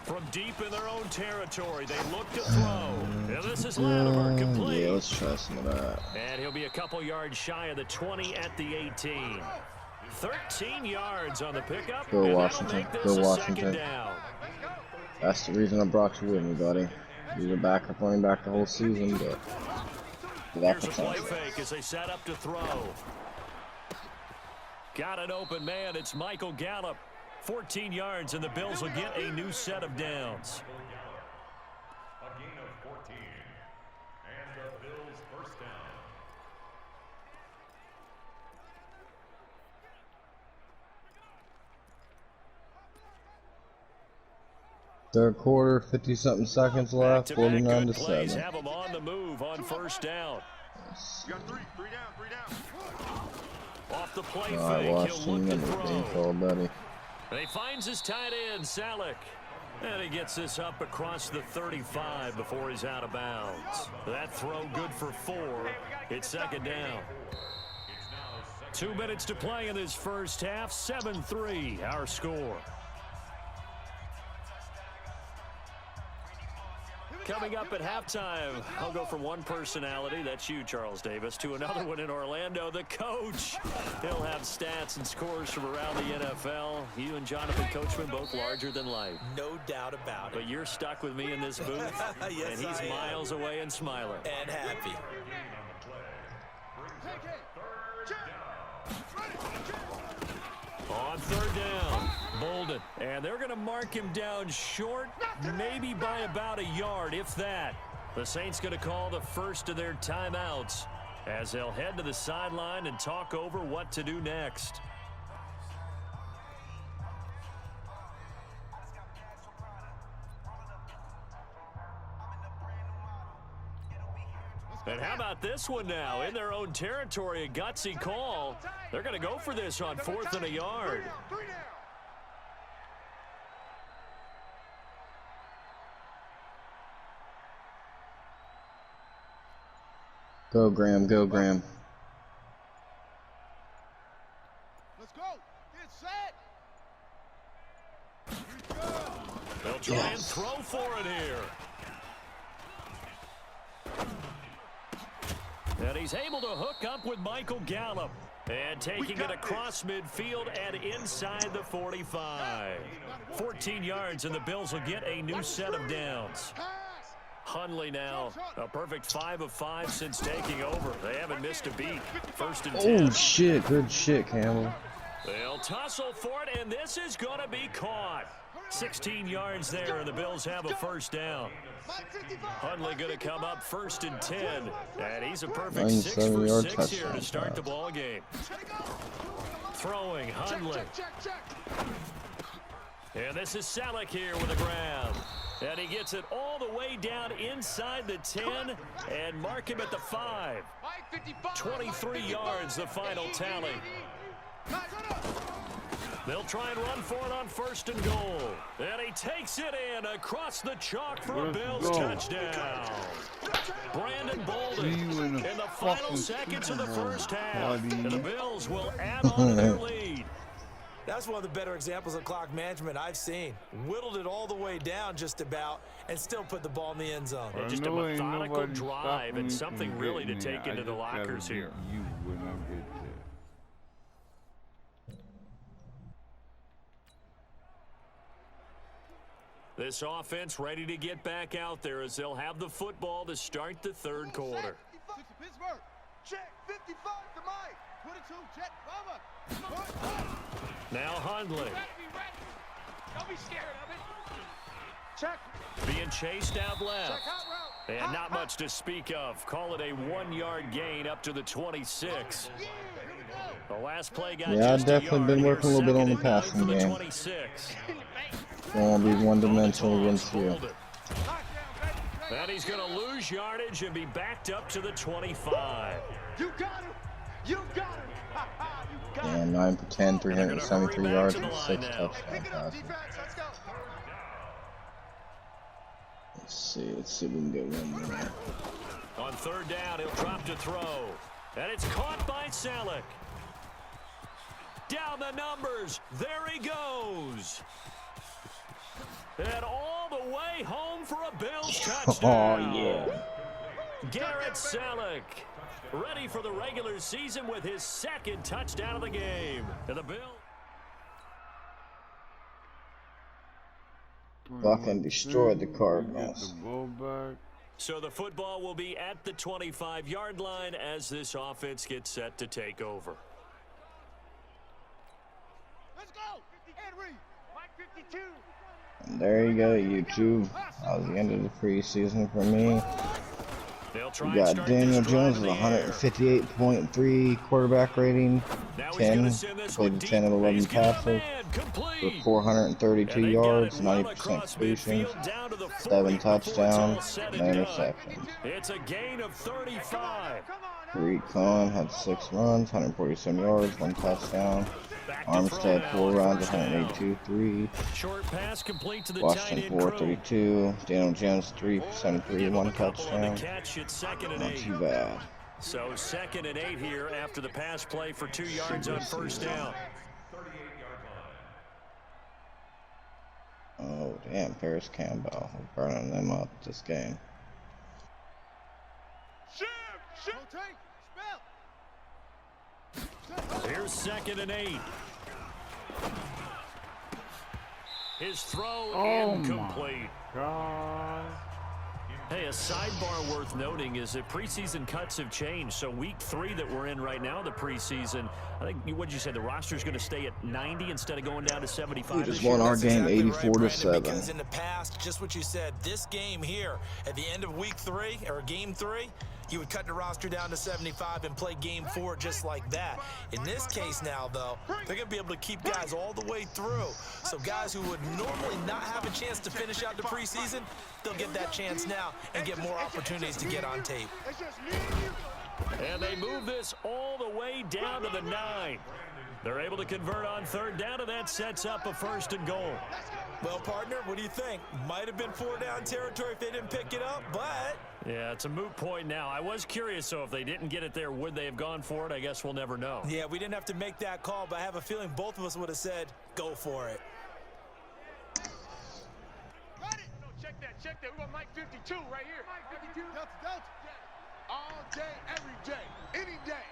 From deep in their own territory, they look to throw. And this is Latimer complete. Yeah, let's try some of that. And he'll be a couple yards shy of the 20 at the 18. 13 yards on the pickup. Go Washington. Go Washington. Down. That's the reason I brought you with me, buddy. You were backup running back the whole season, but Here's a play fake as they set up to throw. Got an open man. It's Michael Gallup. 14 yards, and the Bills will get a new set of downs. A gain of 14. And the Bills first down. third quarter, 50-something seconds left, 49 to 7. Have them on the move on first down. You got 3 down. Off the play All right, fake, Washington, he'll look number to being throw. called, buddy. And he finds his tight end, Selleck. And he gets this up across the 35 before he's out of bounds. That throw good for 4. It's 2nd down. 2 minutes to play in this first half. 7-3, our score. Coming up at halftime, I'll go from one personality, that's you, Charles Davis, to another one in Orlando, the coach. He'll have stats and scores from around the NFL. You and Jonathan Coachman both larger than life. No doubt about it. But you're stuck with me in this booth, yes, and he's miles away and smiling. And happy. On third down, Bolden. And they're going to mark him down short, maybe by about a yard, if that. The Saints going to call the first of their timeouts as they'll head to the sideline and talk over what to do next. And how about this one now? In their own territory, a gutsy call. They're going to go for this on 4th and a yard. Go, Graham. Go, Graham. Let's go. Get set. They'll try and throw for it here. And he's able to hook up with Michael Gallup. And taking it across midfield and inside the 45. 14 yards, and the Bills will get a new set of downs. Hundley now, a perfect 5 of 5 since taking over. They haven't missed a beat. 1st and 10. Oh, shit. Good shit, Campbell. They'll tussle for it, and this is going to be caught. 16 yards there, and the Bills have a first down. Hundley going to come up 1st and 10, and he's a perfect 6 for 6 here to start the ball game. Throwing, Hundley. And this is Selleck here with a grab. And he gets it all the way down inside the 10 and mark him at the 5. 23 yards, the final tally. They'll try and run for it on 1st and goal. And he takes it in across the chalk for a Bills touchdown. Brandon Bolden in the final seconds of the first half. And the Bills will add on to their lead. That's one of the better examples of clock management I've seen. Whittled it all the way down just about and still put the ball in the end zone. And just a methodical drive and something really to take into the lockers here. This offense ready to get back out there as they'll have the football to start the third quarter. Pittsburgh. Check 55 to Mike. 22, check cover. Now Hundley. Don't be scared of it. Check. Being chased out left. Check out route. And not much to speak of. Call it a 1-yard gain up to the 26. The last play got I've just definitely been working a little bit on the passing game. 26. Won't be one-dimensional against you. And he's going to lose yardage and be backed up to the 25. You got him. You got him. You got him. And 9 for 10, 373 yards and 6 touchdown passes. Let's see if we can get one more. On third down, he'll drop to throw. And it's caught by Selleck. Down the numbers. There he goes. And all the way home for a Bills touchdown. Oh, yeah. Garrett Selleck, ready for the regular season with his 2nd touchdown of the game. And the Bills. Fucking destroyed the Cardinals. So the football will be at the 25-yard line as this offense gets set to take over. Let's go. Henry. Mike 52. And there you go, YouTube. That was the end of the preseason for me. We got Daniel Jones with 158.3 quarterback rating, 10 completed 10 of 11 passes, for 432 yards, 90% completion, 7 touchdowns, no interceptions. It's a gain of 35. Tariq Cohen had 6 runs, 147 yards, 1 touchdown. Armstead 4 runs, 182, 3. Short pass complete to the Washington 432. Daniel Jones 373, 1 touchdown. Not too bad. So 2nd and 8 here after the pass play for 2 yards on 1st down. Oh, damn, Paris Campbell. We're burning them up this game. Here's 2nd and 8. His throw incomplete. God. Hey, a sidebar worth noting is that preseason cuts have changed. So week 3 that we're in right now, the preseason, I think, what'd you say, the roster's going to stay at 90 instead of going down to 75? We just won our game 84-7. Because in the past, just what you said, this game here, at the end of week 3, or game 3, you would cut the roster down to 75 and play game 4 just like that. In this case now, though, they're going to be able to keep guys all the way through. So guys who would normally not have a chance to finish out the preseason, they'll get that chance now and get more opportunities to get on tape. And they move this all the way down to the 9. They're able to convert on 3rd down, and that sets up a 1st and goal. Well, partner, what do you think? Might have been 4-down territory if they didn't pick it up, but... Yeah, it's a moot point now. I was curious, so if they didn't get it there, would they have gone for it? I guess we'll never know. Yeah, we didn't have to make that call, but I have a feeling both of us would have said, go for it. Got it. No, check that, check that. We got Mike 52 right here. Mike 52. Delta. All day, every day, any day.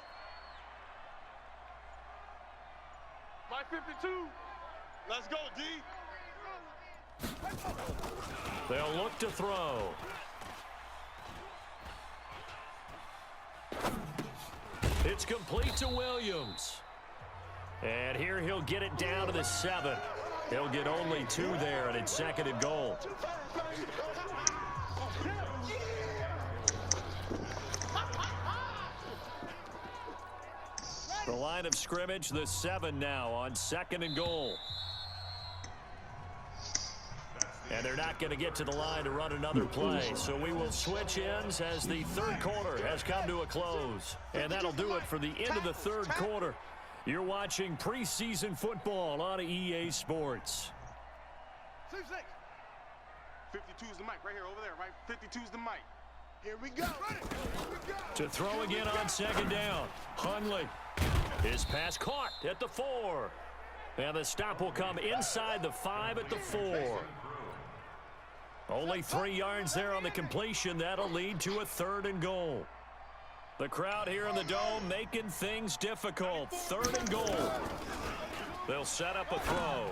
Mike 52. Let's go, D. They'll look to throw. It's complete to Williams. And here he'll get it down to the 7. He'll get only 2 there, and it's 2nd and goal. The line of scrimmage, the 7 now on 2nd and goal. And they're not going to get to the line to run another play. So we will switch ends as the 3rd quarter has come to a close. And that'll do it for the end of the 3rd quarter. You're watching preseason football on EA Sports. 52's the mic right here, over there, right? 52's the mic. Here we go. To throw again on 2nd down. Hundley. His pass caught at the 4. And the stop will come inside the 5 at the 4. Only 3 yards there on the completion. That'll lead to a 3rd and goal. The crowd here in the Dome making things difficult. 3rd and goal. They'll set up a throw.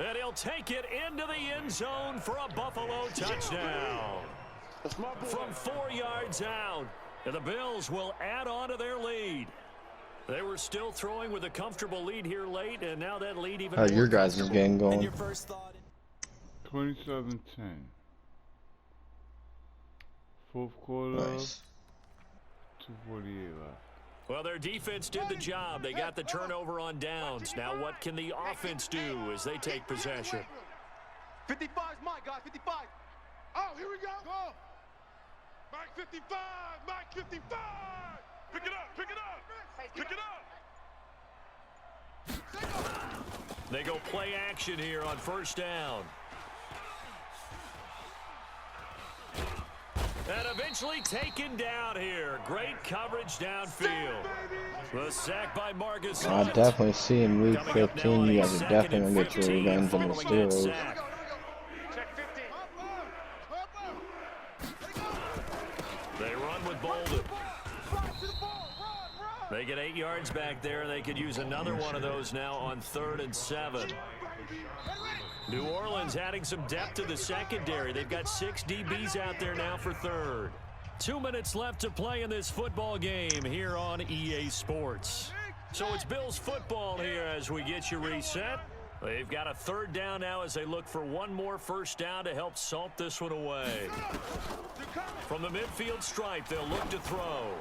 And he'll take it into the end zone for a Buffalo touchdown. From 4 yards out. And the Bills will add on to their lead. They were still throwing with a comfortable lead here late, and now that lead even more. How your guys' game going? And your first thought? 27-10. 4th quarter. Nice. 2:48 left. Well, their defense did the job. They got the turnover on downs. Now what can the offense do as they take possession? 55's Mike, guys, 55. Oh, here we go. Go. Mike 55, Mike 55. Pick it up, pick it up, pick it up. They go play action here on 1st down. And eventually taken down here. Great coverage downfield. The sack by Marcus. I definitely see in week 15 you guys are definitely going to get your revenge on the Steelers. They run with Bolden. They get 8 yards back there, and they could use another one of those now on 3rd and 7. New Orleans adding some depth to the secondary. They've got 6 DBs out there now for 3rd. 2 minutes left to play in this football game here on EA Sports. So it's Bills football here as we get you reset. They've got a 3rd down now as they look for one more 1st down to help salt this one away. From the midfield stripe, they'll look to throw.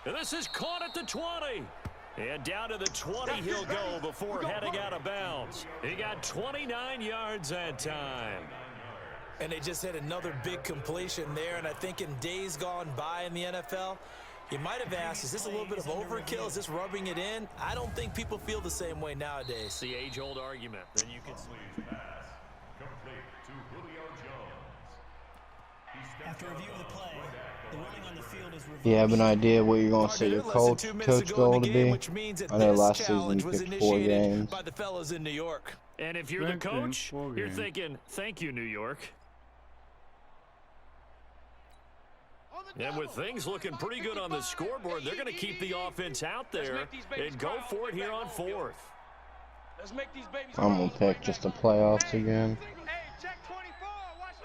And this is caught at the 20. And down to the 20 he'll go before heading out of bounds. He got 29 yards that time. And they just had another big completion there. And I think in days gone by in the NFL, you might have asked, is this a little bit of overkill? Is this rubbing it in? I don't think people feel the same way nowadays. It's the age-old argument. Then you can see. After review of the play, the ruling on the field is reversed. You have an idea what you're going to say your coach goal to be? I know last season you picked 4 games. By the fellas in New York. And if you're the coach, you're thinking, thank you, New York. And with things looking pretty good on the scoreboard, they're going to keep the offense out there and go for it here on 4th. I'm going to pick just the playoffs again. Hey, check 24. Watch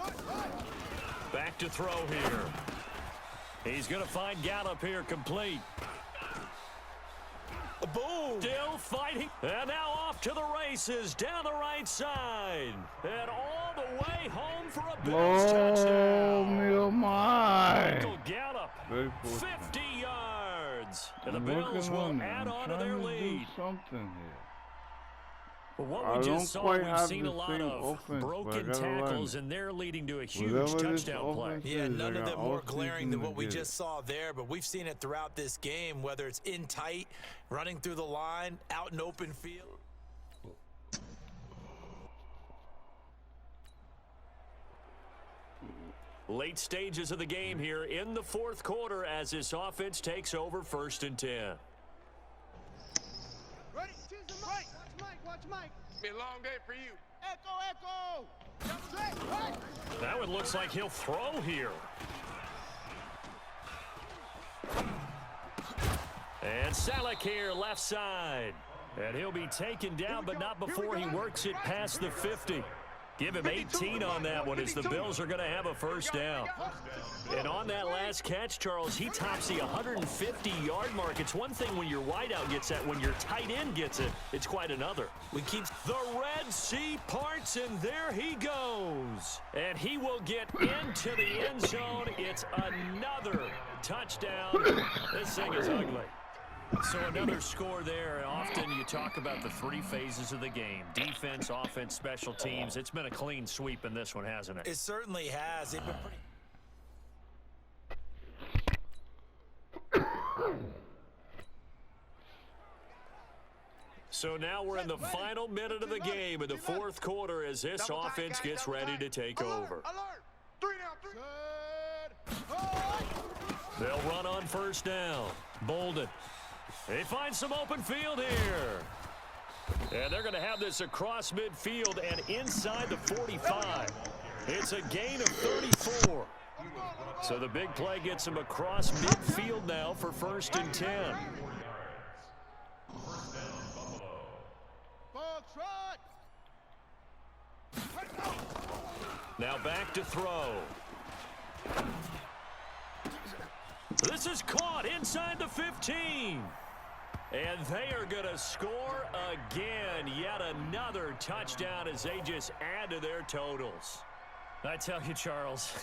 24. Back to throw here. He's going to find Gallup here complete. Boom! Still fighting. And now off to the races down the right side. And all the way home for a Bills touchdown. Oh, my. Michael Gallup, 50 yards. And the Bills will add on to their lead. Something here. But what we just saw, we've seen a lot of broken tackles, and they're leading to a huge touchdown play. Yeah, none of them more glaring than what we just saw there, but we've seen it throughout this game, whether it's in tight, running through the line, out in open field. Late stages of the game here in the 4th quarter as this offense takes over 1st and 10. Ready? Right. Watch Mike. It's been a long day for you. Echo. That one looks like he'll throw here. And Salek here, left side. And he'll be taken down, but not before he works it past the 50. Give him 18 on that one as the Bills are going to have a 1st down. And on that last catch, Charles, he tops the 150-yard mark. It's one thing when your wideout gets that. When your tight end gets it, it's quite another. We keep the Red Sea parts, and there he goes. And he will get into the end zone. It's another touchdown. This thing is ugly. So another score there, and often you talk about the 3 phases of the game. Defense, offense, special teams. It's been a clean sweep in this one, hasn't it? It certainly has. They've been pretty... So now we're in the final minute of the game in the 4th quarter as this offense gets ready to take over. They'll run on 1st down. Bolden. They find some open field here. And they're going to have this across midfield and inside the 45. It's a gain of 34. So the big play gets them across midfield now for 1st and 10. Now back to throw. This is caught inside the 15. And they are going to score again. Yet another touchdown as they just add to their totals. I tell you, Charles,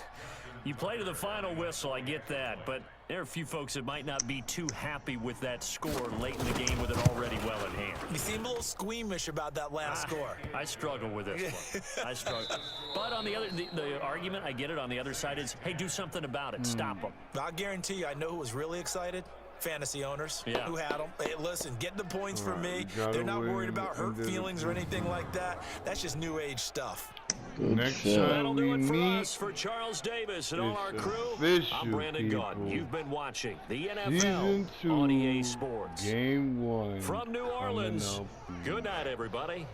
you play to the final whistle, I get that, but there are a few folks that might not be too happy with that score late in the game with it already well in hand. You seem a little squeamish about that last score. I struggle with this one. I struggle. But on the other, the argument, I get it, on the other side is, hey, do something about it. Stop them. I'll guarantee you, I know who was really excited. Fantasy owners who had them. Hey, listen, get the points for me. They're not worried about hurt feelings or anything like that. That's just new age stuff. Next That'll time do we it for meet, us, for Charles Davis and all our crew. I'm Brandon Gaudin. You've been watching the NFL on EA Sports. Game 1. From New Orleans, good night, everybody.